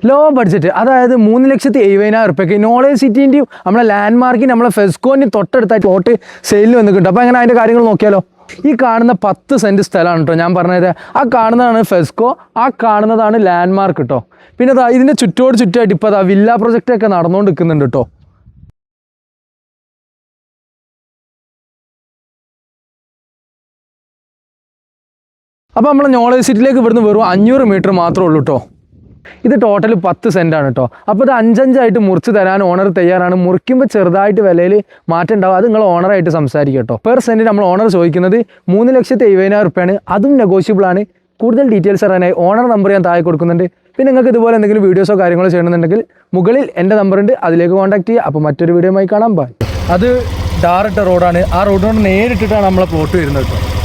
Low budget, അതായത് 3,70,000 റുപ്യക്ക് knowledge സിറ്റിൻ്റെയും നമ്മളെ ലാൻഡ് മാർക്കിൻ്റെ നമ്മളെ ഫെസ്കോൻ്റെയും തൊട്ടടുത്തായിട്ട് പ്ലോട്ട് സെയിലിൽ വന്നിട്ടുണ്ട്. അപ്പോൾ അങ്ങനെ അതിൻ്റെ കാര്യങ്ങൾ നോക്കിയാലോ. ഈ കാണുന്ന 10 സെൻറ്റ് സ്ഥലമാണ് കേട്ടോ ഞാൻ പറഞ്ഞത്. ആ കാണുന്നതാണ് ഫെസ്കോ, ആ കാണുന്നതാണ് ലാൻഡ് മാർക്ക് കേട്ടോ. പിന്നെ ഇതിൻ്റെ ചുറ്റായിട്ട് ഇപ്പോൾ വില്ല പ്രൊജക്റ്റൊക്കെ നടന്നുകൊണ്ട് നിൽക്കുന്നുണ്ട് കേട്ടോ. അപ്പോൾ നമ്മൾ നോളേജ് സിറ്റിയിലേക്ക് ഇവിടുന്ന് വെറും 500 മീറ്റർ മാത്രമേ ഉള്ളൂ കേട്ടോ. ഇത് ടോട്ടൽ 10 സെൻറ്റാണ് കേട്ടോ. അപ്പോൾ ഇത് 5-5 മുറിച്ച് തരാൻ ഓണർ തയ്യാറാണ്. മുറിക്കുമ്പോൾ ചെറുതായിട്ട് വിലയിൽ മാറ്റം ഉണ്ടാവും. അത് നിങ്ങൾ ഓണറായിട്ട് സംസാരിക്കുക കേട്ടോ. പെർ സെൻറ്റ് നമ്മൾ ഓണർ ചോദിക്കുന്നത് 3,70,000 റുപ്യാണ്. അതും നെഗോഷ്യബിൾ ആണ്. കൂടുതൽ ഡീറ്റെയിൽസ് അറിയാനായി ഓണർ നമ്പർ ഞാൻ താഴെ കൊടുക്കുന്നുണ്ട്. പിന്നെ നിങ്ങൾക്ക് ഇതുപോലെ എന്തെങ്കിലും വീഡിയോസോ കാര്യങ്ങളോ ചെയ്യണമെന്നുണ്ടെങ്കിൽ മുകളിൽ എൻ്റെ നമ്പറുണ്ട്, അതിലേക്ക് കോൺടാക്ട് ചെയ്യുക. അപ്പോൾ മറ്റൊരു വീഡിയോയുമായി കാണാം. ബൈ. അത് ടാറിട്ട റോഡാണ്. ആ റോഡിനോട് നേരിട്ടിട്ടാണ് നമ്മളെ പ്ലോട്ട് വരുന്നത് കേട്ടോ.